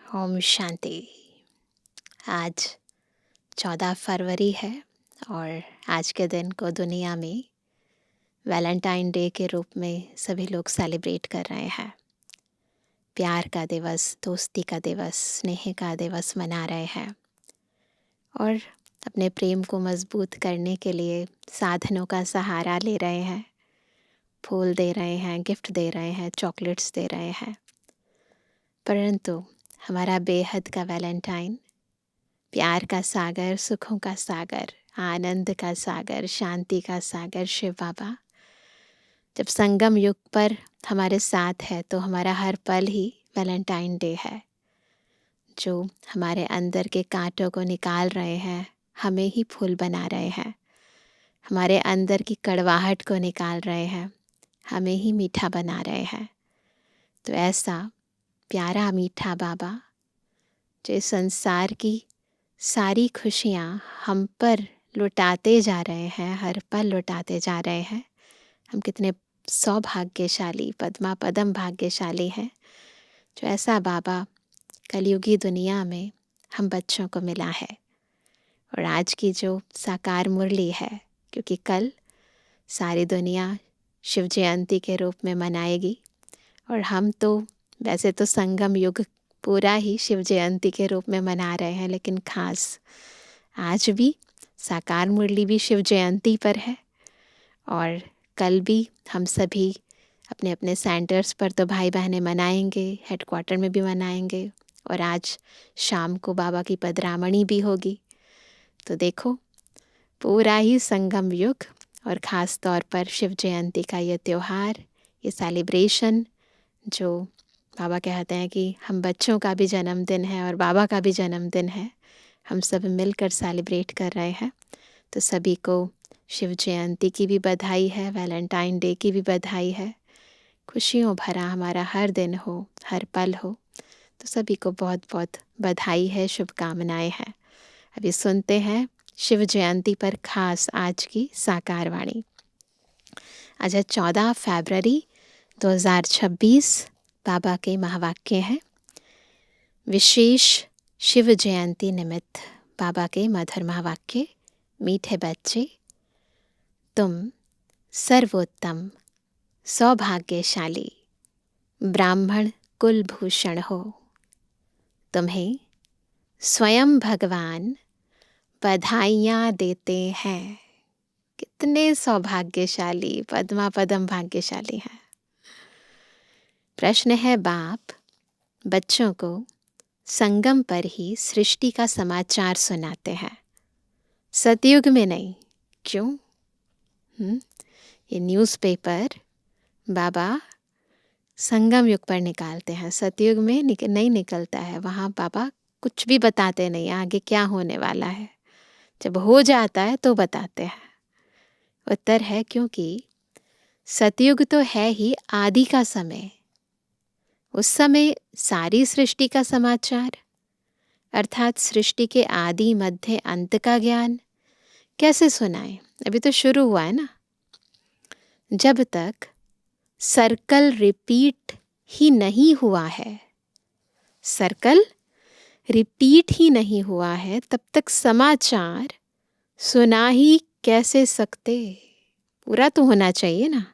ओम शांति। आज 14 फरवरी है और आज के दिन को दुनिया में वैलेंटाइन डे के रूप में सभी लोग सेलिब्रेट कर रहे हैं। प्यार का दिवस, दोस्ती का दिवस, स्नेह का दिवस मना रहे हैं और अपने प्रेम को मजबूत करने के लिए साधनों का सहारा ले रहे हैं। फूल दे रहे हैं, गिफ्ट दे रहे हैं, चॉकलेट्स दे रहे हैं। परंतु हमारा बेहद का वैलेंटाइन, प्यार का सागर, सुखों का सागर, आनंद का सागर, शांति का सागर शिव बाबा जब संगम युग पर हमारे साथ है तो हमारा हर पल ही वैलेंटाइन डे है, जो हमारे अंदर के कांटों को निकाल रहे हैं, हमें ही फूल बना रहे हैं, हमारे अंदर की कड़वाहट को निकाल रहे हैं, हमें ही मीठा बना रहे हैं। तो ऐसा प्यारा मीठा बाबा जो इस संसार की सारी खुशियाँ हम पर लुटाते जा रहे हैं, हर पल लुटाते जा रहे हैं। हम कितने सौभाग्यशाली, पद्मा पदम भाग्यशाली हैं जो ऐसा बाबा कलयुगी दुनिया में हम बच्चों को मिला है। और आज की जो साकार मुरली है, क्योंकि कल सारी दुनिया शिव जयंती के रूप में मनाएगी और हम तो वैसे तो संगम युग पूरा ही शिव जयंती के रूप में मना रहे हैं, लेकिन खास आज भी साकार मुरली भी शिव जयंती पर है और कल भी हम सभी अपने अपने सेंटर्स पर तो भाई बहनें मनाएंगे, हेडक्वार्टर में भी मनाएंगे और आज शाम को बाबा की पदरामणी भी होगी। तो देखो, पूरा ही संगम युग और ख़ास तौर पर शिव जयंती का ये त्यौहार, ये सेलिब्रेशन जो बाबा कहते हैं कि हम बच्चों का भी जन्मदिन है और बाबा का भी जन्मदिन है, हम सब मिलकर सेलिब्रेट कर रहे हैं। तो सभी को शिव जयंती की भी बधाई है, वैलेंटाइन डे की भी बधाई है। खुशियों भरा हमारा हर दिन हो, हर पल हो, तो सभी को बहुत बहुत बधाई है, शुभकामनाएं हैं। अभी सुनते हैं शिव जयंती पर खास आज की साकार वाणी। आज है 14 फरवरी 2026। बाबा के महावाक्य हैं। विशेष शिव जयंती निमित्त बाबा के मधुर महावाक्य। मीठे बच्चे, तुम सर्वोत्तम, सौभाग्यशाली ब्राह्मण कुलभूषण हो। तुम्हें स्वयं भगवान बधाइयाँ देते हैं। कितने सौभाग्यशाली, पद्मा पदम भाग्यशाली हैं। प्रश्न है, बाप बच्चों को संगम पर ही सृष्टि का समाचार सुनाते हैं, सतयुग में नहीं, क्यों? ये न्यूज़पेपर बाबा संगम युग पर निकालते हैं, सतयुग में नहीं निकलता है। वहाँ बाबा कुछ भी बताते नहीं, आगे क्या होने वाला है, जब हो जाता है तो बताते हैं। उत्तर है क्योंकि सतयुग तो है ही आदि का समय। उस समय सारी सृष्टि का समाचार अर्थात सृष्टि के आदि मध्य अंत का ज्ञान कैसे सुनाए? अभी तो शुरू हुआ है ना। जब तक सर्कल रिपीट ही नहीं हुआ है, सर्कल रिपीट ही नहीं हुआ है, तब तक समाचार सुना ही कैसे सकते? पूरा तो होना चाहिए ना।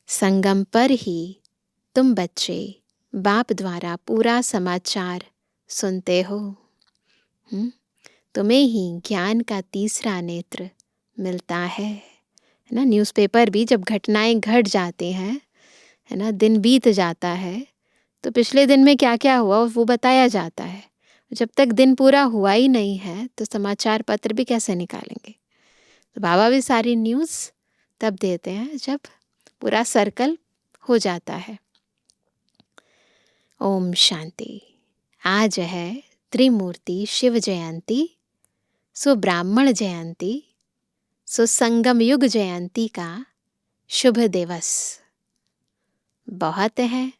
संगम पर ही तुम बच्चे बाप द्वारा पूरा समाचार सुनते हो। तुम्हें ही ज्ञान का तीसरा नेत्र मिलता है ना। न्यूज़पेपर भी जब घटनाएं घट जाती हैं, है ना, दिन बीत जाता है, तो पिछले दिन में क्या क्या हुआ वो बताया जाता है। जब तक दिन पूरा हुआ ही नहीं है तो समाचार पत्र भी कैसे निकालेंगे? तो बाबा भी सारी न्यूज़ तब देते हैं जब पूरा सर्कल हो जाता है। ओम शांति। आज है त्रिमूर्ति शिव जयंती, सो ब्राह्मण जयंती, सो संगम युग जयंती का शुभ दिवस। बहुत हैं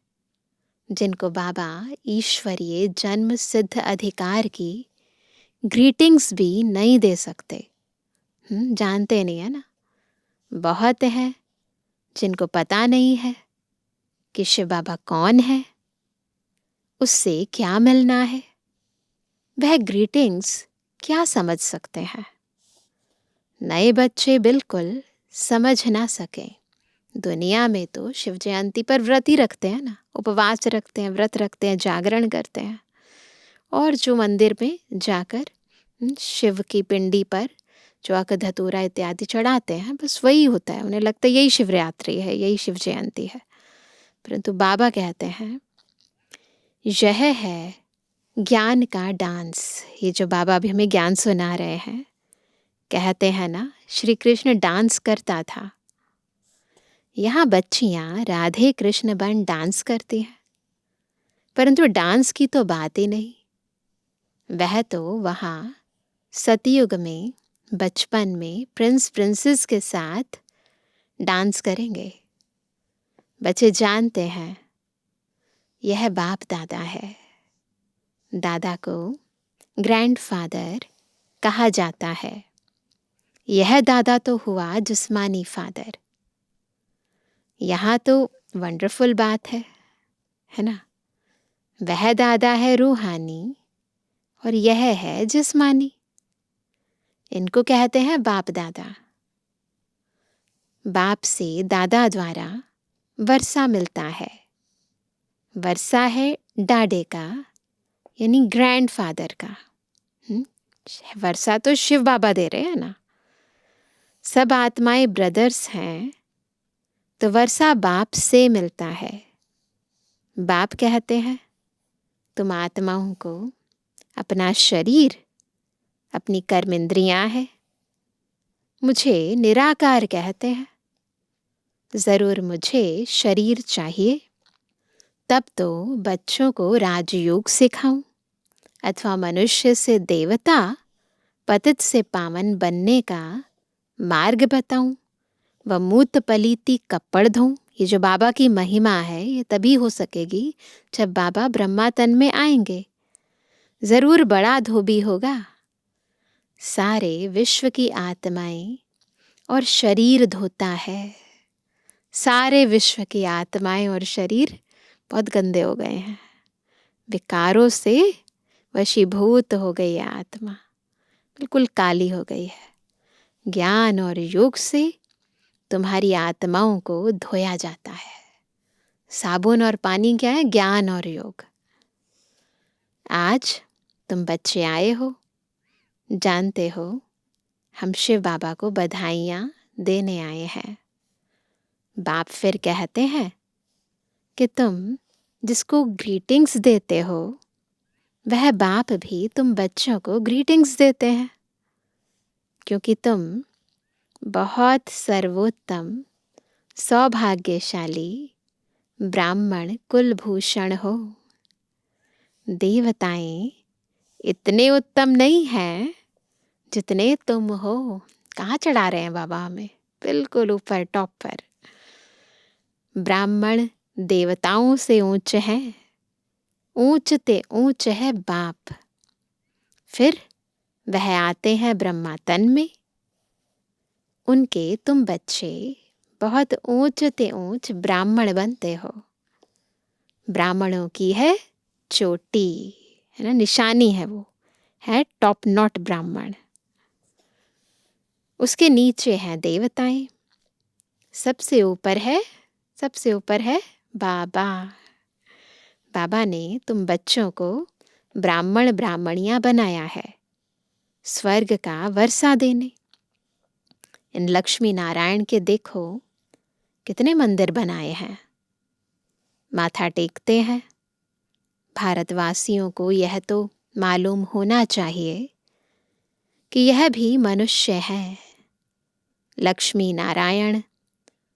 जिनको बाबा ईश्वरीय जन्म सिद्ध अधिकार की ग्रीटिंग्स भी नहीं दे सकते। जानते नहीं है ना। बहुत हैं जिनको पता नहीं है कि शिव बाबा कौन है, उससे क्या मिलना है, वह ग्रीटिंग्स क्या समझ सकते हैं। नए बच्चे बिल्कुल समझ ना सकें। दुनिया में तो शिव जयंती पर व्रत ही रखते हैं ना, उपवास रखते हैं, व्रत रखते हैं, जागरण करते हैं, और जो मंदिर में जाकर शिव की पिंडी पर जो अक धतूरा इत्यादि चढ़ाते हैं, बस वही होता है। उन्हें लगता है यही शिवरात्रि है, यही शिव जयंती है। परंतु बाबा कहते हैं यह है ज्ञान का डांस। ये जो बाबा अभी हमें ज्ञान सुना रहे हैं, कहते हैं ना श्री कृष्ण डांस करता था। यहाँ बच्चियाँ राधे कृष्ण बन डांस करती हैं, परंतु डांस की तो बात ही नहीं। वह तो वहाँ सतयुग में बचपन में प्रिंस प्रिंसेस के साथ डांस करेंगे। बच्चे जानते हैं यह बाप दादा है। दादा को ग्रैंडफादर कहा जाता है। यह दादा तो हुआ जिस्मानी फादर। यहाँ तो वंडरफुल बात है ना। वह दादा है रूहानी और यह है जिस्मानी। इनको कहते हैं बाप दादा। बाप से दादा द्वारा वर्षा मिलता है। वर्षा है डाडे का, यानी ग्रैंडफादर का। वर्षा तो शिव बाबा दे रहे हैं ना। सब आत्माएं ब्रदर्स हैं, तो वर्षा बाप से मिलता है। बाप कहते हैं तुम आत्माओं को अपना शरीर, अपनी कर्म इंद्रियां है, मुझे निराकार कहते हैं। जरूर मुझे शरीर चाहिए, तब तो बच्चों को राजयोग सिखाऊं, अथवा मनुष्य से देवता, पतित से पावन बनने का मार्ग बताऊं, व मूत पलीती कपड़ धोऊं। ये जो बाबा की महिमा है, ये तभी हो सकेगी जब बाबा ब्रह्मा तन में आएंगे। जरूर बड़ा धोबी होगा। सारे विश्व की आत्माएं और शरीर धोता है। सारे विश्व की आत्माएं और शरीर बहुत गंदे हो गए हैं। विकारों से वशीभूत हो गई है आत्मा, बिल्कुल काली हो गई है। ज्ञान और योग से तुम्हारी आत्माओं को धोया जाता है। साबुन और पानी क्या है? ज्ञान और योग। आज तुम बच्चे आए हो, जानते हो हम शिव बाबा को बधाइयाँ देने आए हैं। बाप फिर कहते हैं कि तुम जिसको ग्रीटिंग्स देते हो, वह बाप भी तुम बच्चों को ग्रीटिंग्स देते हैं, क्योंकि तुम बहुत सर्वोत्तम, सौभाग्यशाली ब्राह्मण कुलभूषण हो। देवताएं इतने उत्तम नहीं हैं जितने तुम हो। कहाँ चढ़ा रहे हैं बाबा हमें? बिल्कुल ऊपर, टॉप पर। ब्राह्मण देवताओं से ऊंच है, ऊंचते ऊंच है बाप। फिर वह आते हैं ब्रह्मा तन में। उनके तुम बच्चे बहुत ऊंचते ऊंच ब्राह्मण बनते हो। ब्राह्मणों की है चोटी, है ना, निशानी है, वो है टॉप नॉट ब्राह्मण। उसके नीचे हैं देवताएं, सबसे ऊपर है बाबा। बाबा ने तुम बच्चों को ब्राह्मण ब्राह्मणियां बनाया है, स्वर्ग का वर्षा देने। इन लक्ष्मी नारायण के देखो कितने मंदिर बनाए हैं, माथा टेकते हैं। भारतवासियों को यह तो मालूम होना चाहिए कि यह भी मनुष्य है। लक्ष्मी नारायण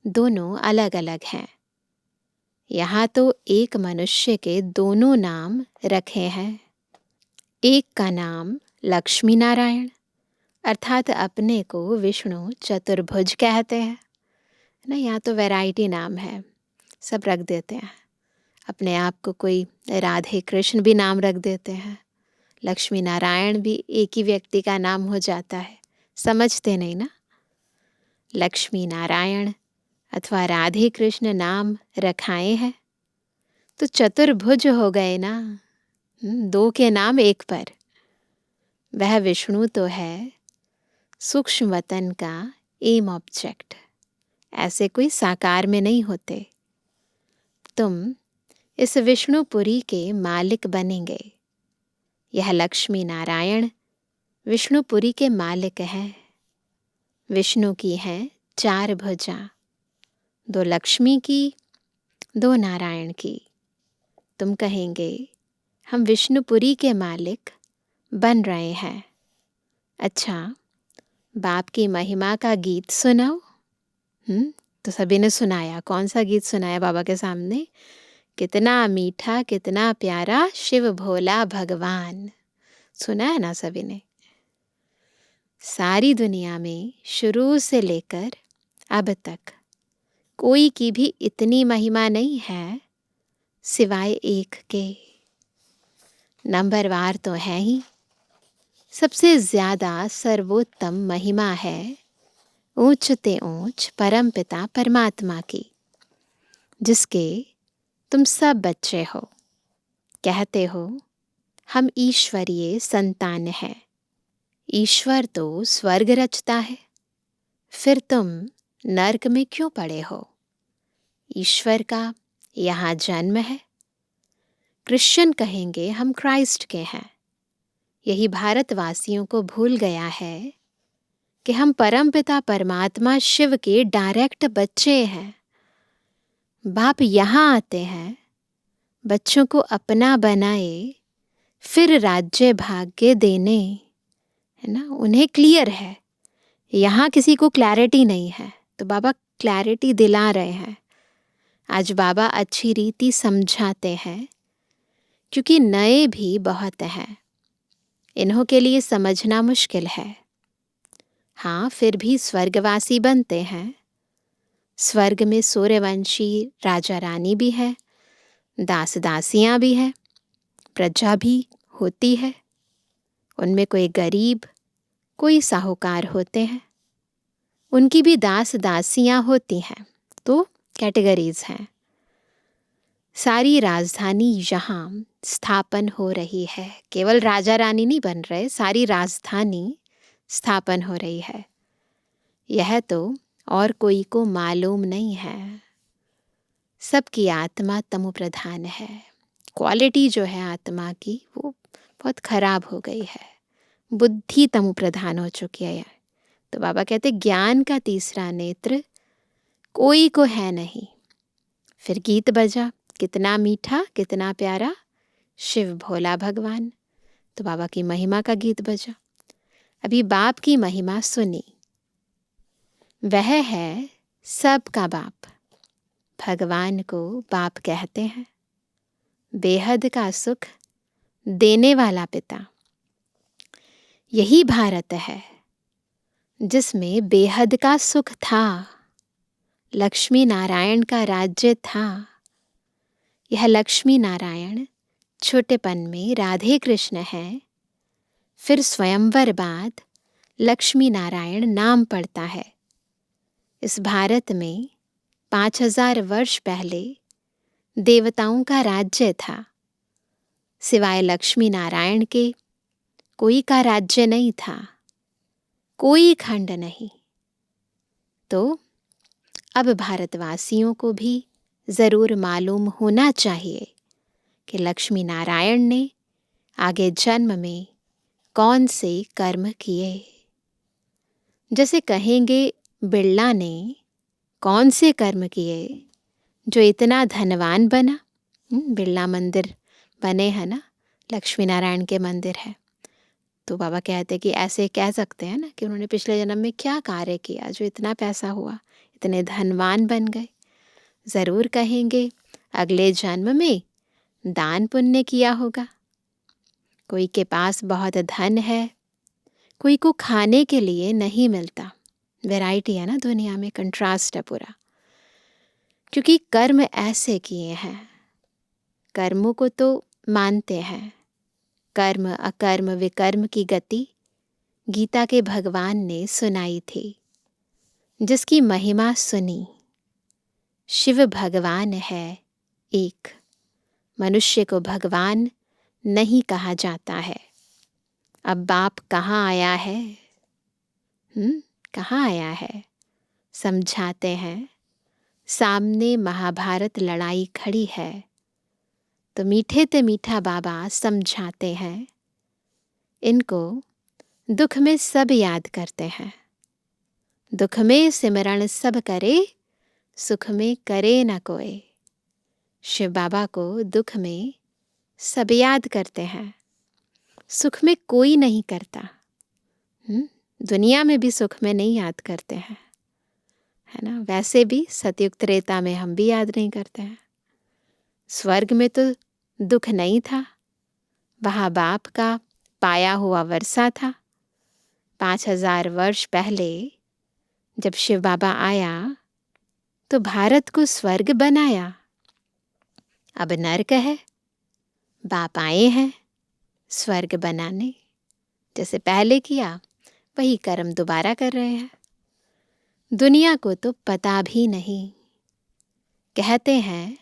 दोनों अलग अलग हैं। यहाँ तो एक मनुष्य के दोनों नाम रखे हैं। एक का नाम लक्ष्मी नारायण, अर्थात अपने को विष्णु चतुर्भुज कहते हैं ना। यहाँ तो वैरायटी नाम है, सब रख देते हैं। अपने आप को कोई राधे कृष्ण भी नाम रख देते हैं। लक्ष्मी नारायण भी एक ही व्यक्ति का नाम हो जाता है, समझते नहीं ना। लक्ष्मी नारायण अथवा राधे कृष्ण नाम रखाए हैं तो चतुर्भुज हो गए ना। दो के नाम एक पर। वह विष्णु तो है सूक्ष्म वतन का एम ऑब्जेक्ट, ऐसे कोई साकार में नहीं होते। तुम इस विष्णुपुरी के मालिक बनेंगे। यह लक्ष्मी नारायण विष्णुपुरी के मालिक हैं। विष्णु की हैं 4 भुजा, 2 लक्ष्मी की, 2 नारायण की। तुम कहेंगे हम विष्णुपुरी के मालिक बन रहे हैं। अच्छा, बाप की महिमा का गीत सुनाओ। तो सभी ने सुनाया। कौन सा गीत सुनाया बाबा के सामने? कितना मीठा कितना प्यारा शिव भोला भगवान। सुना है ना सभी ने? सारी दुनिया में शुरू से लेकर अब तक कोई की भी इतनी महिमा नहीं है सिवाय एक के। नंबरवार तो है ही। सबसे ज्यादा सर्वोत्तम महिमा है ऊंचते ऊंच परम पिता परमात्मा की, जिसके तुम सब बच्चे हो। कहते हो हम ईश्वरीय संतान हैं। ईश्वर तो स्वर्ग रचता है, फिर तुम नर्क में क्यों पड़े हो? ईश्वर का यहाँ जन्म है। क्रिश्चियन कहेंगे हम क्राइस्ट के हैं। यही भारतवासियों को भूल गया है कि हम परमपिता परमात्मा शिव के डायरेक्ट बच्चे हैं। बाप यहाँ आते हैं, बच्चों को अपना बनाए, फिर राज्य भाग्य देने, है ना। उन्हें क्लियर है, यहाँ किसी को क्लैरिटी नहीं है, तो बाबा क्लैरिटी दिला रहे हैं। आज बाबा अच्छी रीति समझाते हैं, क्योंकि नए भी बहुत हैं। इन्हों के लिए समझना मुश्किल है। हाँ, फिर भी स्वर्गवासी बनते हैं। स्वर्ग में सूर्यवंशी राजा रानी भी है, दास दासियां भी है, प्रजा भी होती है। उनमें कोई गरीब कोई साहूकार होते हैं, उनकी भी दास दासियां होती हैं। तो कैटेगरीज हैं। सारी राजधानी यहाँ स्थापन हो रही है। केवल राजा रानी नहीं बन रहे, सारी राजधानी स्थापन हो रही है। यह तो और कोई को मालूम नहीं है। सबकी आत्मा तमो प्रधान है। क्वालिटी जो है आत्मा की वो बहुत खराब हो गई है। बुद्धि तमो प्रधान हो चुकी है। तो बाबा कहते ज्ञान का तीसरा नेत्र कोई को है नहीं। फिर गीत बजा, कितना मीठा कितना प्यारा शिव भोला भगवान। तो बाबा की महिमा का गीत बजा। अभी बाप की महिमा सुनी। वह है सबका बाप। भगवान को बाप कहते हैं। बेहद का सुख देने वाला पिता। यही भारत है जिसमें बेहद का सुख था। लक्ष्मी नारायण का राज्य था। यह लक्ष्मी नारायण छोटेपन में राधे कृष्ण है, फिर स्वयंवर बाद लक्ष्मी नारायण नाम पड़ता है। इस भारत में 5000 वर्ष पहले देवताओं का राज्य था। सिवाय लक्ष्मी नारायण के कोई का राज्य नहीं था, कोई खंड नहीं। तो अब भारतवासियों को भी जरूर मालूम होना चाहिए कि लक्ष्मी नारायण ने आगे जन्म में कौन से कर्म किए। जैसे कहेंगे बिरला ने कौन से कर्म किए जो इतना धनवान बना। बिरला मंदिर बने हैं ना, लक्ष्मी नारायण के मंदिर है। तो बाबा कहते कि ऐसे कह सकते हैं ना कि उन्होंने पिछले जन्म में क्या कार्य किया जो इतना पैसा हुआ, इतने धनवान बन गए। ज़रूर कहेंगे अगले जन्म में दान पुण्य किया होगा। कोई के पास बहुत धन है, कोई को खाने के लिए नहीं मिलता। वैरायटी है ना दुनिया में, कंट्रास्ट है पूरा। क्योंकि कर्म ऐसे किए हैं। कर्मों को तो मानते हैं। कर्म अकर्म विकर्म की गति गीता के भगवान ने सुनाई थी, जिसकी महिमा सुनी। शिव भगवान है एक, मनुष्य को भगवान नहीं कहा जाता है। अब बाप कहाँ आया है? कहाँ आया है? समझाते हैं, सामने महाभारत लड़ाई खड़ी है, तो मीठे ते मीठा बाबा समझाते हैं, इनको दुख में सब याद करते हैं। दुख में सिमरण सब करे, सुख में करे न कोई। शिव बाबा को दुख में सब याद करते हैं, सुख में कोई नहीं करता। दुनिया में भी सुख में नहीं याद करते हैं, है ना। वैसे भी सतयुग त्रेता में हम भी याद नहीं करते हैं। स्वर्ग में तो दुख नहीं था, वहाँ बाप का पाया हुआ वर्षा था। 5000 वर्ष पहले जब शिव बाबा आया तो भारत को स्वर्ग बनाया। अब नर्क है, बाप आए हैं स्वर्ग बनाने। जैसे पहले किया वही कर्म दोबारा कर रहे हैं। दुनिया को तो पता भी नहीं। कहते हैं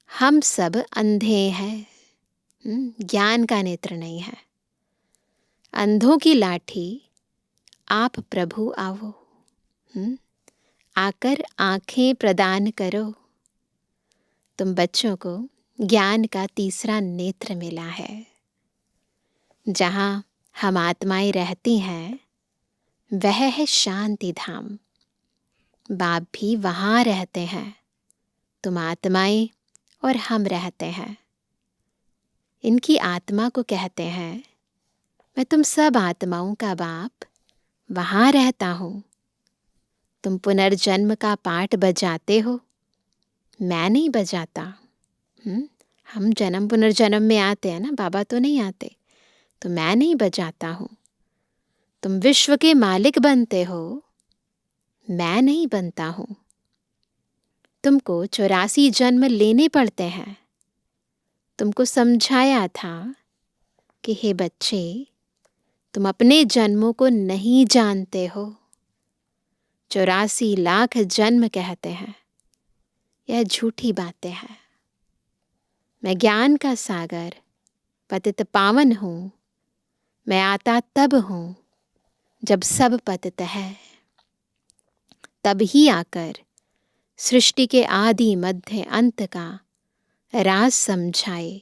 हम सब अंधे हैं, ज्ञान का नेत्र नहीं है। अंधों की लाठी आप प्रभु आओ, आकर आंखें प्रदान करो। तुम बच्चों को ज्ञान का तीसरा नेत्र मिला है। जहाँ हम आत्माएं रहती हैं वह है शांति धाम। बाप भी वहाँ रहते हैं। तुम आत्माएं और हम रहते हैं। इनकी आत्मा को कहते हैं मैं तुम सब आत्माओं का बाप वहाँ रहता हूँ। तुम पुनर्जन्म का पाठ बजाते हो, मैं नहीं बजाता। हम जन्म पुनर्जन्म में आते हैं ना, बाबा तो नहीं आते, तो मैं नहीं बजाता हूँ। तुम विश्व के मालिक बनते हो, मैं नहीं बनता हूँ। तुमको 84 जन्म लेने पड़ते हैं। तुमको समझाया था कि हे बच्चे, तुम अपने जन्मों को नहीं जानते हो। 84 लाख जन्म कहते हैं, यह झूठी बातें हैं। मैं ज्ञान का सागर पतित पावन हूँ। मैं आता तब हूँ जब सब पतित है। तब ही आकर सृष्टि के आदि मध्य अंत का राज समझाए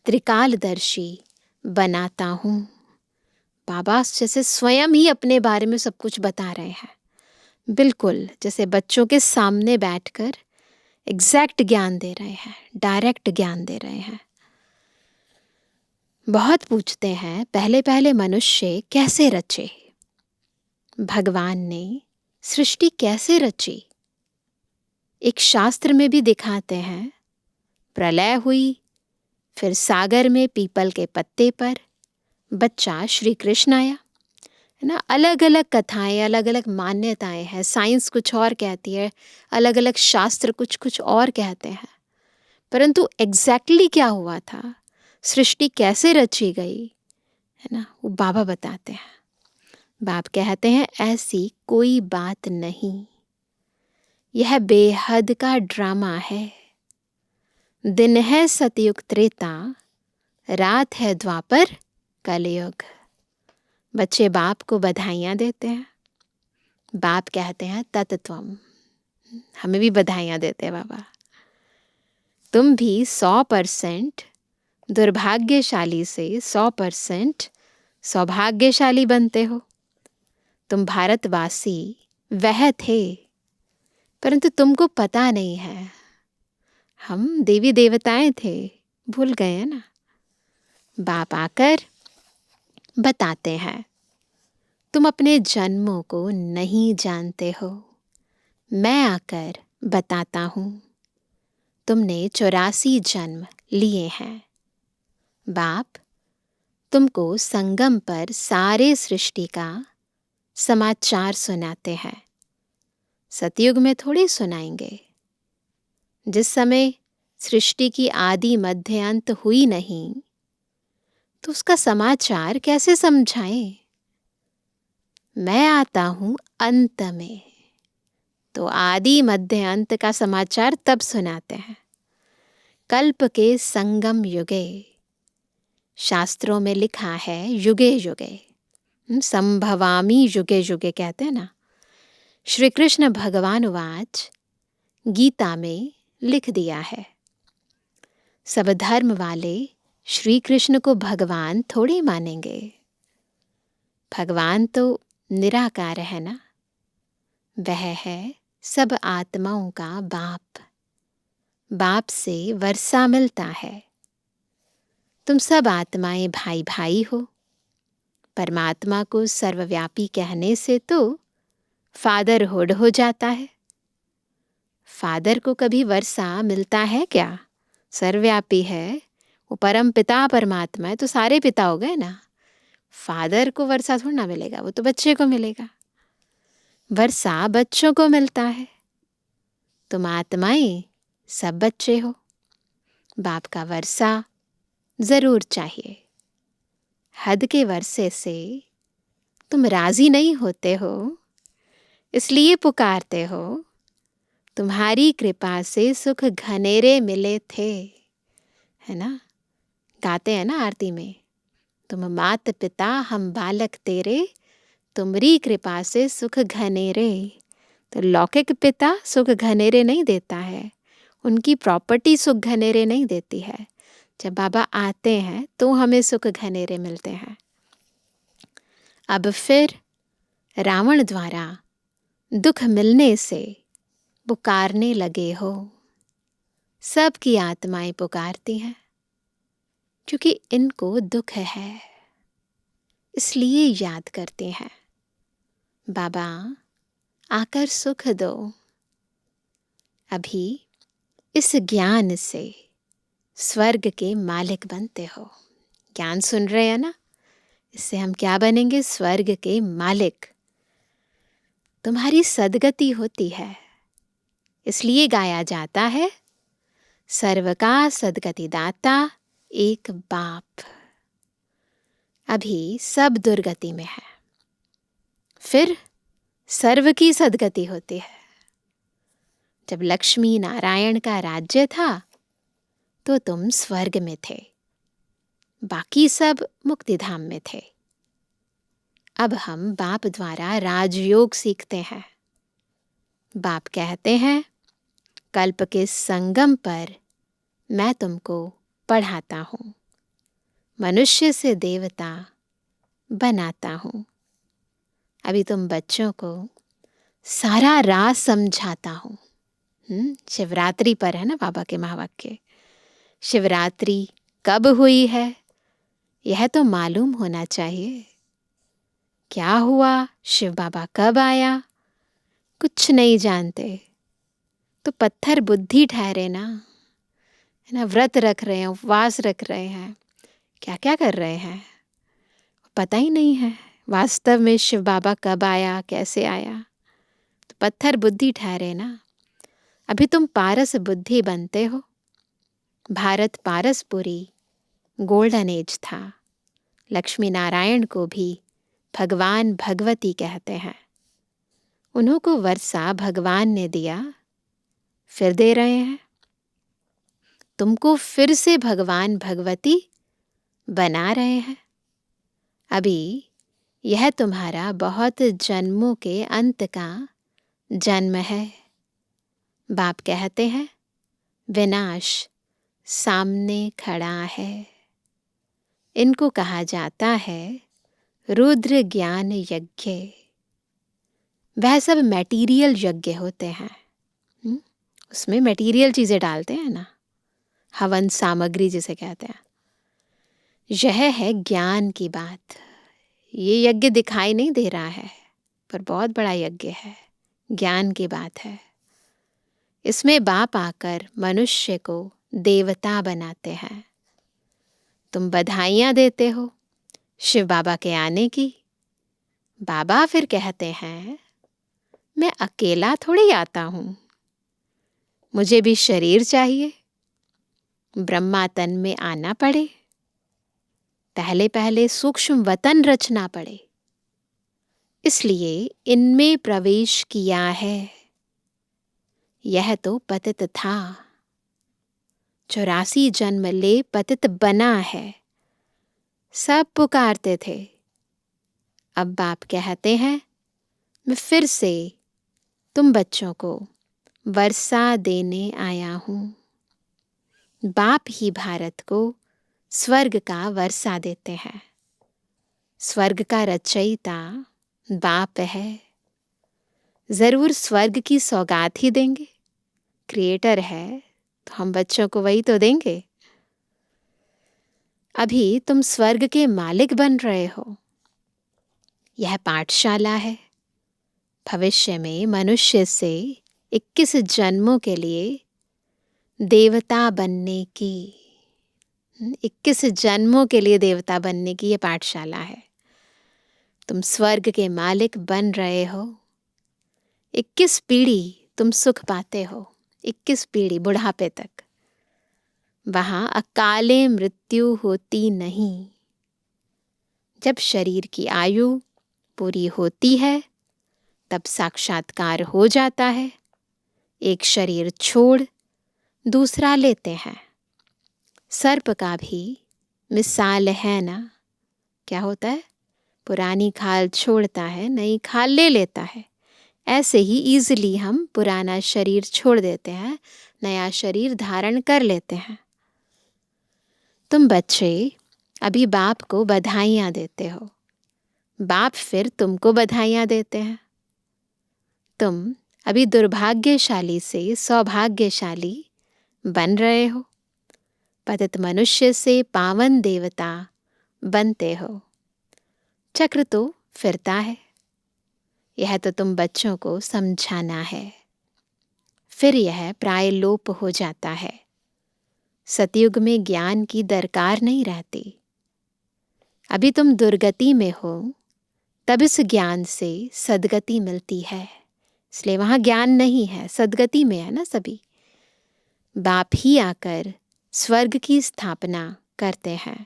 त्रिकालदर्शी बनाता हूँ। बाबा जैसे स्वयं ही अपने बारे में सब कुछ बता रहे हैं, बिल्कुल जैसे बच्चों के सामने बैठकर एग्जैक्ट ज्ञान दे रहे हैं, डायरेक्ट ज्ञान दे रहे हैं। बहुत पूछते हैं पहले पहले मनुष्य कैसे रचे, भगवान ने सृष्टि कैसे रची। एक शास्त्र में भी दिखाते हैं, प्रलय हुई, फिर सागर में पीपल के पत्ते पर बच्चा श्री कृष्ण आया, है ना। अलग अलग कथाएं, अलग अलग मान्यताएं हैं। साइंस कुछ और कहती है, अलग अलग शास्त्र कुछ कुछ और कहते हैं, परंतु एग्जैक्टली क्या हुआ था, सृष्टि कैसे रची गई, है ना, वो बाबा बताते हैं। बाप कहते हैं ऐसी कोई बात नहीं, यह बेहद का ड्रामा है। दिन है सतयुग त्रेता, रात है द्वापर कलयुग। बच्चे बाप को बधाइयाँ देते हैं। बाप कहते हैं तत्त्वम, हमें भी बधाइयाँ देते हैं बाबा। तुम भी 100% दुर्भाग्यशाली से 100% सौभाग्यशाली बनते हो। तुम भारतवासी वह थे, परंतु तुमको पता नहीं है। हम देवी देवताएं थे, भूल गए हैं ना। बाप आकर बताते हैं तुम अपने जन्मों को नहीं जानते हो, मैं आकर बताता हूँ। तुमने 84 जन्म लिए हैं। बाप तुमको संगम पर सारे सृष्टि का समाचार सुनाते हैं। सतयुग में थोड़ी सुनाएंगे। जिस समय सृष्टि की आदि मध्य अंत हुई नहीं, तो उसका समाचार कैसे समझाएं। मैं आता हूं अंत में, तो आदि मध्य अंत का समाचार तब सुनाते हैं। कल्प के संगम युगे, शास्त्रों में लिखा है युगे युगे, संभवामी युगे युगे कहते हैं ना। श्री कृष्ण भगवान वाच गीता में लिख दिया है। सब धर्म वाले श्री कृष्ण को भगवान थोड़ी मानेंगे। भगवान तो निराकार है ना, वह है सब आत्माओं का बाप। बाप से वर्षा मिलता है। तुम सब आत्माएं भाई भाई हो। परमात्मा को सर्वव्यापी कहने से तो फादरहुड हो जाता है। फादर को कभी वर्षा मिलता है क्या? सर्वव्यापी है, वो परम पिता परमात्मा है, तो सारे पिता हो गए ना। फादर को वर्षा थोड़ा ना मिलेगा, वो तो बच्चे को मिलेगा। वर्षा बच्चों को मिलता है। तुम आत्माएं सब बच्चे हो। बाप का वर्षा जरूर चाहिए। हद के वर्षे से तुम राजी नहीं होते हो, इसलिए पुकारते हो। तुम्हारी कृपा से सुख घनेरे मिले थे, है ना। गाते हैं ना आरती में, तुम मात पिता हम बालक तेरे, तुमरी कृपा से सुख घनेरे। तो लौकिक पिता सुख घनेरे नहीं देता है, उनकी प्रॉपर्टी सुख घनेरे नहीं देती है। जब बाबा आते हैं तो हमें सुख घनेरे मिलते हैं। अब फिर रावण द्वारा दुख मिलने से पुकारने लगे हो। सबकी आत्माएं पुकारती हैं, क्योंकि इनको दुख है, इसलिए याद करते हैं। बाबा आकर सुख दो। अभी इस ज्ञान से स्वर्ग के मालिक बनते हो। ज्ञान सुन रहे हैं ना, इससे हम क्या बनेंगे? स्वर्ग के मालिक। तुम्हारी सदगति होती है, इसलिए गाया जाता है, सर्व का सदगति दाता एक बाप। अभी सब दुर्गति में है, फिर सर्व की सदगति होती है। जब लक्ष्मी नारायण का राज्य था तो तुम स्वर्ग में थे, बाकी सब मुक्तिधाम में थे। अब हम बाप द्वारा राजयोग सीखते हैं। बाप कहते हैं, कल्प के संगम पर मैं तुमको पढ़ाता हूँ, मनुष्य से देवता बनाता हूँ। अभी तुम बच्चों को सारा राज समझाता हूँ। शिवरात्रि पर है ना बाबा के महावाक्य। शिवरात्रि कब हुई है यह तो मालूम होना चाहिए। क्या हुआ, शिव बाबा कब आया, कुछ नहीं जानते तो पत्थर बुद्धि ठहरे ना, है ना। व्रत रख रहे हैं, उपवास रख रहे हैं, क्या क्या कर रहे हैं, पता ही नहीं है वास्तव में शिव बाबा कब आया, कैसे आया। तो पत्थर बुद्धि ठहरे ना। अभी तुम पारस बुद्धि बनते हो। भारत पारसपुरी गोल्डन एज था। लक्ष्मी नारायण को भी भगवान भगवती कहते हैं। उन्हों को वर्षा भगवान ने दिया, फिर दे रहे हैं। तुमको फिर से भगवान भगवती बना रहे हैं। अभी यह तुम्हारा बहुत जन्मों के अंत का जन्म है। बाप कहते हैं, विनाश सामने खड़ा है। इनको कहा जाता है रुद्र ज्ञान यज्ञ। वह सब मैटीरियल यज्ञ होते हैं। उसमें मैटीरियल चीज़ें डालते हैं ना, हवन सामग्री जिसे कहते हैं। यह है ज्ञान की बात। ये यज्ञ दिखाई नहीं दे रहा है, पर बहुत बड़ा यज्ञ है, ज्ञान की बात है। इसमें बाप आकर मनुष्य को देवता बनाते हैं। तुम बधाइयाँ देते हो शिव बाबा के आने की। बाबा फिर कहते हैं, मैं अकेला थोड़ी आता हूँ, मुझे भी शरीर चाहिए। ब्रह्मा तन में आना पड़े, पहले पहले सूक्ष्म वतन रचना पड़े, इसलिए इनमें प्रवेश किया है। यह तो पतित था, 84 जन्म ले पतित बना है। सब पुकारते थे। अब बाप कहते हैं, मैं फिर से तुम बच्चों को वर्षा देने आया हूँ। बाप ही भारत को स्वर्ग का वर्षा देते हैं। स्वर्ग का रचयिता बाप है। जरूर स्वर्ग की सौगात ही देंगे। क्रिएटर है तो हम बच्चों को वही तो देंगे। अभी तुम स्वर्ग के मालिक बन रहे हो। यह पाठशाला है। भविष्य में मनुष्य से 21 जन्मों के लिए देवता बनने की 21 जन्मों के लिए देवता बनने की यह पाठशाला है। तुम स्वर्ग के मालिक बन रहे हो। 21 पीढ़ी तुम सुख पाते हो। 21 पीढ़ी बुढ़ापे तक। वहां अकाले मृत्यु होती नहीं। जब शरीर की आयु पूरी होती है तब साक्षात्कार हो जाता है। एक शरीर छोड़ दूसरा लेते हैं। सर्प का भी मिसाल है ना। क्या होता है? पुरानी खाल छोड़ता है, नई खाल ले लेता है। ऐसे ही इजीली हम पुराना शरीर छोड़ देते हैं, नया शरीर धारण कर लेते हैं। तुम बच्चे अभी बाप को बधाइयाँ देते हो। बाप फिर तुमको बधाइयाँ देते हैं। तुम अभी दुर्भाग्यशाली से सौभाग्यशाली बन रहे हो। पतित मनुष्य से पावन देवता बनते हो। चक्र तो फिरता है। यह तो तुम बच्चों को समझाना है। फिर यह प्राय लोप हो जाता है। सतयुग में ज्ञान की दरकार नहीं रहती। अभी तुम दुर्गति में हो, तब इस ज्ञान से सद्गति मिलती है। इसलिए वहां ज्ञान नहीं है, सद्गति में है ना सभी। बाप ही आकर स्वर्ग की स्थापना करते हैं।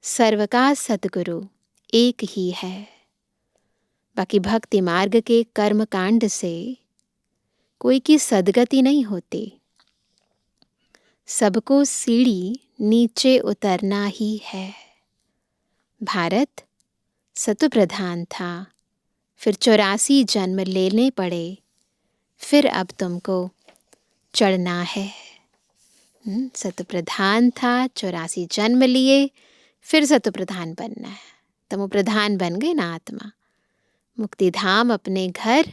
सर्व का सतगुरु एक ही है। बाकी भक्ति मार्ग के कर्म कांड से कोई की सद्गति नहीं होती। सबको सीढ़ी नीचे उतरना ही है। भारत सतु प्रधान था, फिर 84 जन्म लेने पड़े, फिर अब तुमको चढ़ना है। सतु प्रधान था, 84 जन्म लिए, फिर सतु प्रधान बनना है। तमो प्रधान बन गए ना आत्मा। मुक्ति धाम अपने घर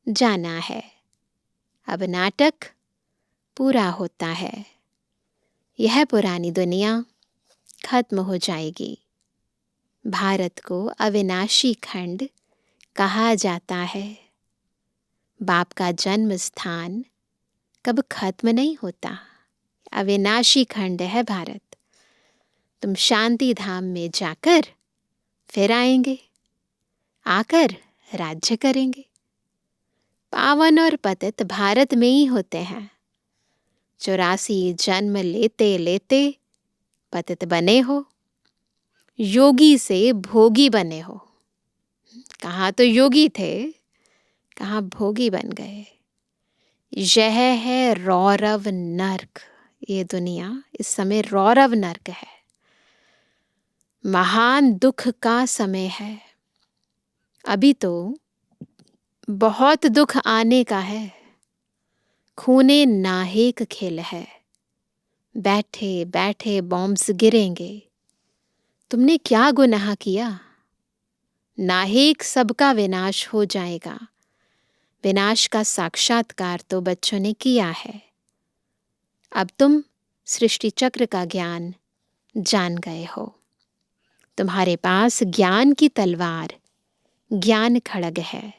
जाना है। अब नाटक पूरा होता है। यह पुरानी दुनिया खत्म हो जाएगी। भारत को अविनाशी खंड कहा जाता है। बाप का जन्म स्थान कब खत्म नहीं होता। अविनाशी खंड है भारत। तुम शांति धाम में जाकर फिर आएंगे, आकर राज्य करेंगे। पावन और पतित भारत में ही होते हैं। 84 जन्म लेते लेते पतित बने हो, योगी से भोगी बने हो। कहाँ तो योगी थे, कहाँ भोगी बन गए। यह है रौरव नर्क। ये दुनिया इस समय रौरव नर्क है। महान दुख का समय है। अभी तो बहुत दुख आने का है। खूने नाहेक खेल है। बैठे बैठे बॉम्ब्स गिरेंगे। तुमने क्या गुनाह किया? नाहेक सबका विनाश हो जाएगा। विनाश का साक्षात्कार तो बच्चों ने किया है। अब तुम सृष्टि चक्र का ज्ञान जान गए हो। तुम्हारे पास ज्ञान की तलवार, ज्ञान खड़ग है।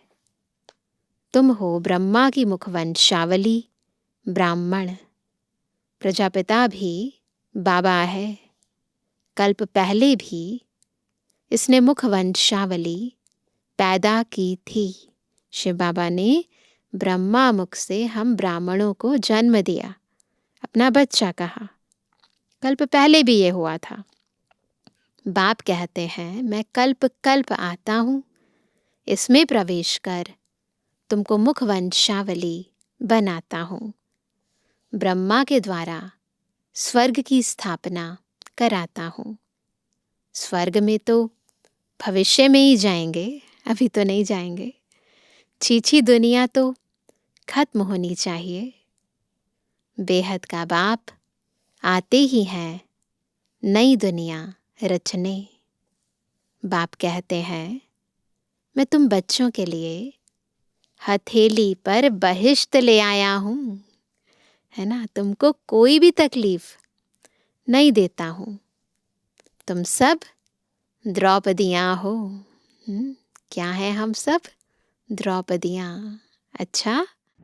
तुम हो ब्रह्मा की मुखवंशावली, ब्राह्मण। प्रजापिता भी बाबा है। कल्प पहले भी इसने मुखवंशावली पैदा की थी। शिव बाबा ने ब्रह्मा मुख से हम ब्राह्मणों को जन्म दिया, अपना बच्चा कहा। कल्प पहले भी ये हुआ था। बाप कहते हैं मैं कल्प कल्प आता हूँ, इसमें प्रवेश कर तुमको मुखवंशावली बनाता हूँ। ब्रह्मा के द्वारा स्वर्ग की स्थापना कराता हूँ। स्वर्ग में तो भविष्य में ही जाएंगे, अभी तो नहीं जाएंगे। छीछी दुनिया तो खत्म होनी चाहिए। बेहद का बाप आते ही हैं नई दुनिया रचने। बाप कहते हैं, मैं तुम बच्चों के लिए हथेली पर बहिश्त ले आया हूँ, है ना। तुमको कोई भी तकलीफ नहीं देता हूँ। तुम सब द्रौपदियाँ हो। क्या है हम सब? द्रौपदियाँ। अच्छा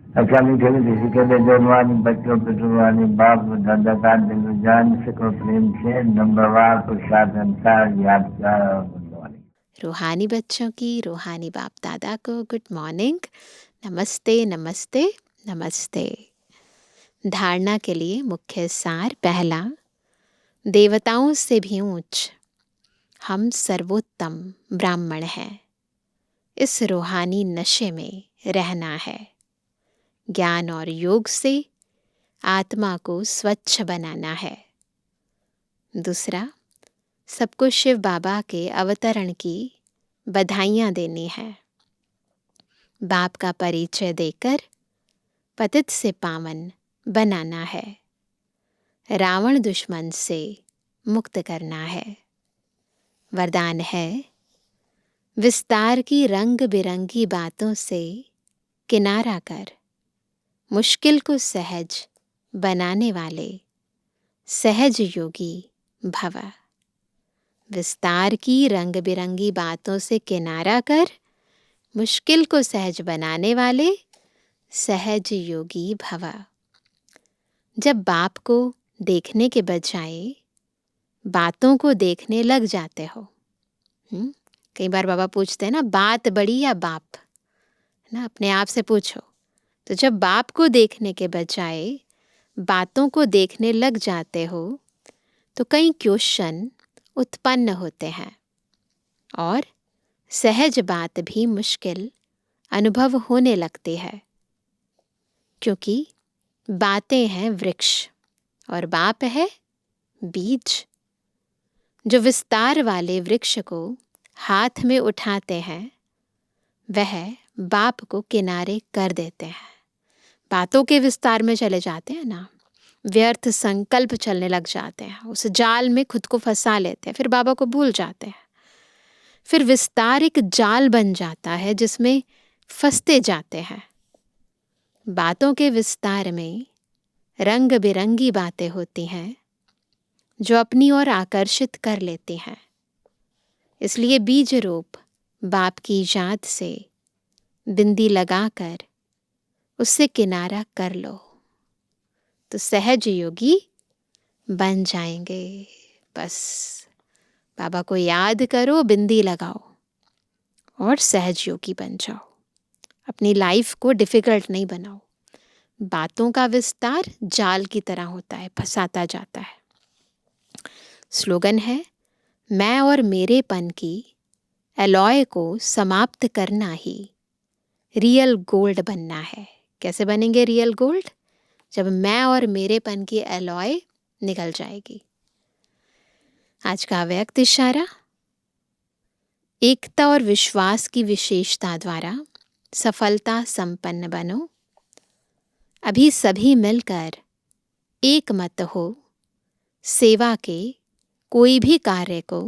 मीठे मीठे सिकंदर जवानी बच्चों पे जुबानी बाप दादा का दिल जान सको प्रेम से नंबरवार प्रसाद अंसार यादगार और गुणवानी। रूहानी बच्चों की रूहानी बाप दादा को गुड मॉर्निंग, नमस्ते नमस्ते नमस्ते। धारणा के लिए मुख्य सार। पहला, देवताओं से भी ऊंच हम सर्वोत्तम ब्राह्मण हैं। इस रूहानी नशे में रहना है। ज्ञान और योग से आत्मा को स्वच्छ बनाना है। दूसरा, सबको शिव बाबा के अवतरण की बधाइयाँ देनी है। बाप का परिचय देकर पतित से पावन बनाना है। रावण दुश्मन से मुक्त करना है। वरदान है, विस्तार की रंग बिरंगी बातों से किनारा कर मुश्किल को सहज बनाने वाले सहज योगी भव। विस्तार की रंग बिरंगी बातों से किनारा कर मुश्किल को सहज बनाने वाले सहज योगी भव। जब बाप को देखने के बजाय बातों को देखने लग जाते हो, कई बार बाबा पूछते हैं ना, बात बड़ी या बाप, ना अपने आप से पूछो। तो जब बाप को देखने के बजाय बातों को देखने लग जाते हो तो कई क्वेश्चन उत्पन्न होते हैं और सहज बात भी मुश्किल अनुभव होने लगती है, क्योंकि बातें हैं वृक्ष और बाप है बीज। जो विस्तार वाले वृक्ष को हाथ में उठाते हैं वह बाप को किनारे कर देते हैं। बातों के विस्तार में चले जाते हैं ना, व्यर्थ संकल्प चलने लग जाते हैं, उस जाल में खुद को फंसा लेते हैं, फिर बाबा को भूल जाते हैं। फिर विस्तार एक जाल बन जाता है जिसमें फंसते जाते हैं। बातों के विस्तार में रंग बिरंगी बातें होती हैं जो अपनी ओर आकर्षित कर लेती हैं। इसलिए बीज रूप बाप की याद से बिंदी लगाकर उससे किनारा कर लो तो सहज योगी बन जाएंगे। बस बाबा को याद करो, बिंदी लगाओ और सहज योगी बन जाओ। अपनी लाइफ को डिफिकल्ट नहीं बनाओ। बातों का विस्तार जाल की तरह होता है, फंसाता जाता है। स्लोगन है, मैं और मेरेपन की एलॉय को समाप्त करना ही रियल गोल्ड बनना है। कैसे बनेंगे रियल गोल्ड? जब मैं और मेरेपन की एलॉय निकल जाएगी। आज का व्यक्त इशारा, एकता और विश्वास की विशेषता द्वारा सफलता संपन्न बनो। अभी सभी मिलकर एक मत हो, सेवा के कोई भी कार्य को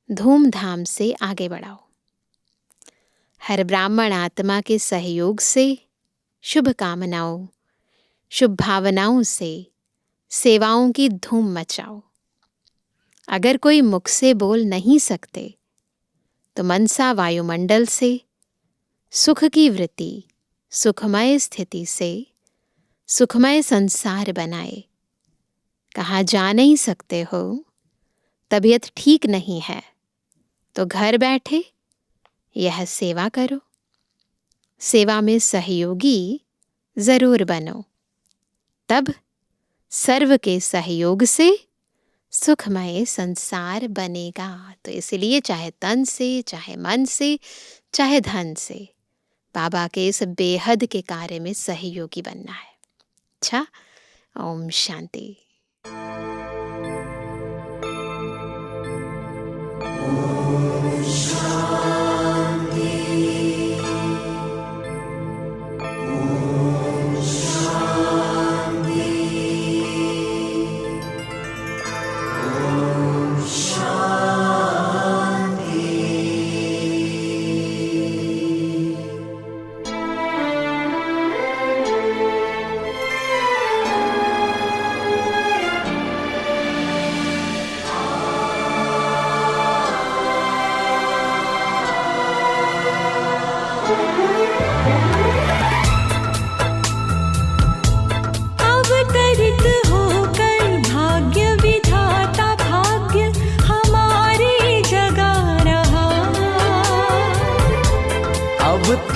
धूमधाम से आगे बढ़ाओ। हर ब्राह्मण आत्मा के सहयोग से शुभ कामनाओं, शुभ भावनाओं से सेवाओं की धूम मचाओ। अगर कोई मुख से बोल नहीं सकते तो मनसा वायुमंडल से सुख की वृत्ति, सुखमय स्थिति से सुखमय संसार बनाए। कहाँ जा नहीं सकते हो, तबीयत ठीक नहीं है तो घर बैठे यह सेवा करो। सेवा में सहयोगी जरूर बनो, तब सर्व के सहयोग से सुखमय संसार बनेगा। तो इसलिए चाहे तन से, चाहे मन से, चाहे धन से बाबा के इस बेहद के कार्य में सहयोगी बनना है। अच्छा, ओम शांति।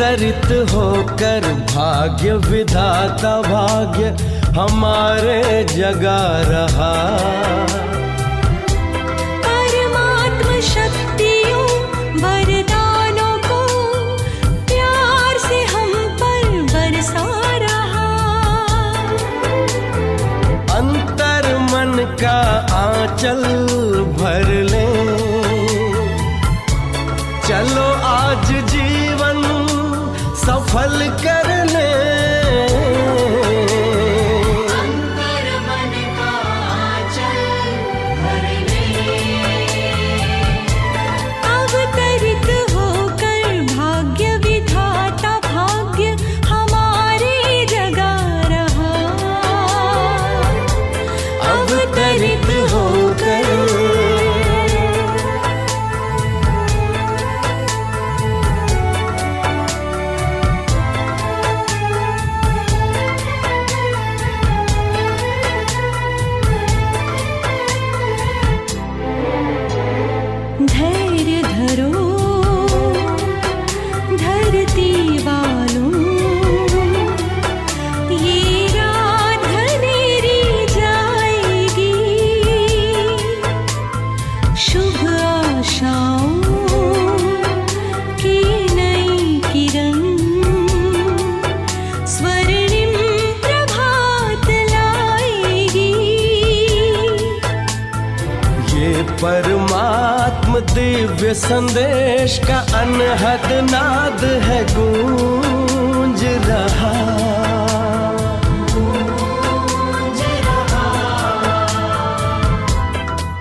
अंतरित होकर भाग्य विधाता भाग्य हमारे जगा रहा। परमात्म शक्तियों वरदानों को प्यार से हम पर बरसा रहा। अंतर मन का आंचल भर ले, चलो आज जीवन सफल कर ले। अंतर मन का आंचल भर ले, अवतरित होकर भाग्य विधाता भाग्य हमारे जगा रहा। अवतरित होकर धैर्य धरो धरती वालों, ये रात घनेरी जाएगी। शुभ आशाओं की नई किरण स्वर्णिम प्रभात लाएगी। ये परमात्म दिव्य संदेश का अनहद नाद है गूंज रहा।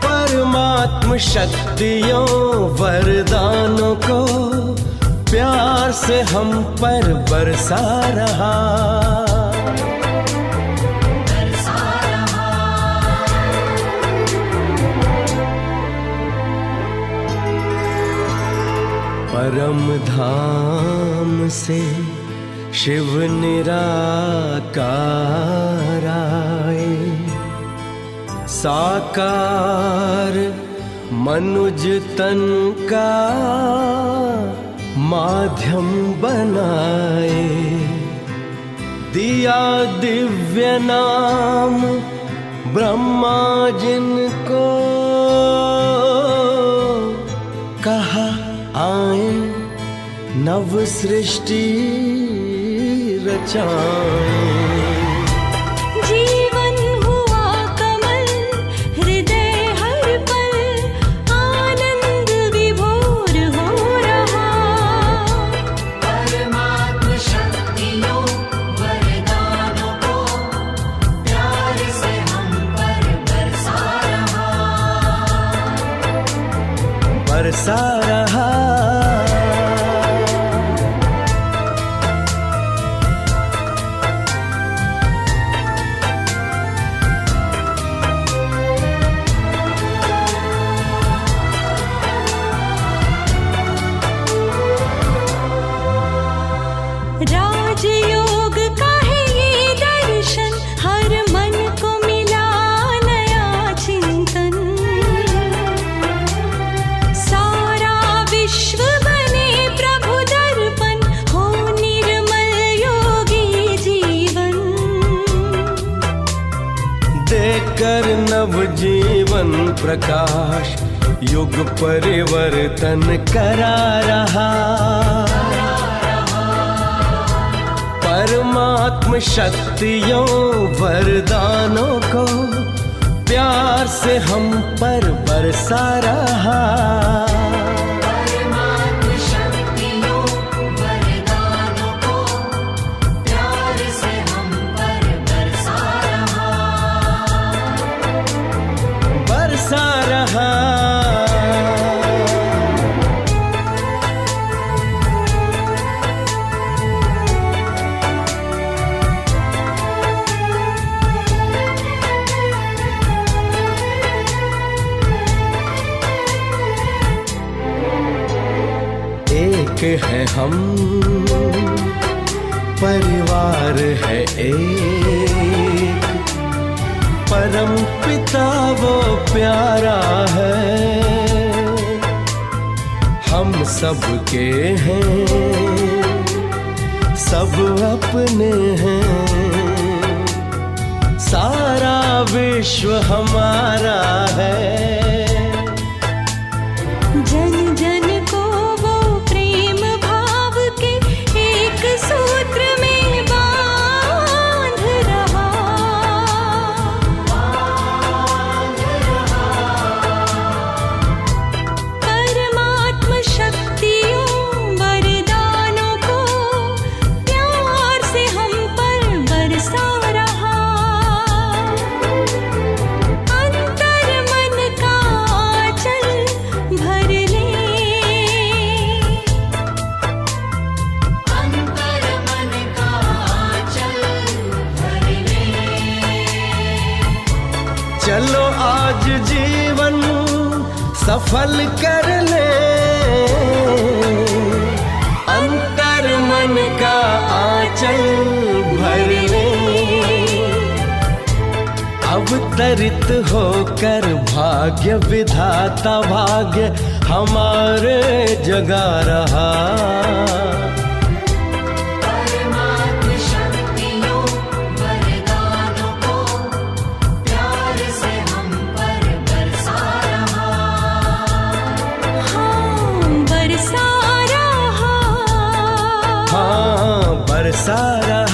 परमात्म शक्तियों वरदानों को प्यार से हम पर बरसा रहा। परम धाम से शिव निराकार आए, साकार मनुज तन का माध्यम बनाए। दिया दिव्य नाम ब्रह्मा जिनको, कहा आए नव सृष्टि रचाएं। जीवन हुआ कमल हृदय हर पल आनंद विभोर हो रहा। परमात्म शक्तियों वरदानों को प्यार से हम पर बरसा रहा। राजयोग का है ये दर्शन, हर मन को मिला नया चिंतन। सारा विश्व बने प्रभु दर्पण, हो निर्मल योगी जीवन। देकर नव जीवन प्रकाश युग परिवर्तन करा रहा। परमात्म शक्तियों वरदानों को प्यार से हम पर बरसा रहा। परमात्म शक्तियों वरदानों को प्यार से हम पर बरसा रहा। एक है हम, परिवार है एक, परम पिता वो प्यारा है। हम सबके हैं सब अपने हैं, सारा विश्व हमारा है। जन जन को वो प्रेम भाव के एक सूत्र में बांध रहा। परमात्म शक्तियों वरदानों को प्यार से हम पर बरसा रहा। अंतर मन का आंचल भर ले, अंतर मन का आंचल भर ले। चलो आज जीवन सफल कर ले, अंतर मन का आंचल भर ले। अवतरित होकर भाग्य विधाता भाग्य हमारे जगा रहा। परमात्म शक्तियों वरदानों को प्यार से हम पर बरसा रहा। हाँ, बरसा रहा। हाँ, बरसा रहा।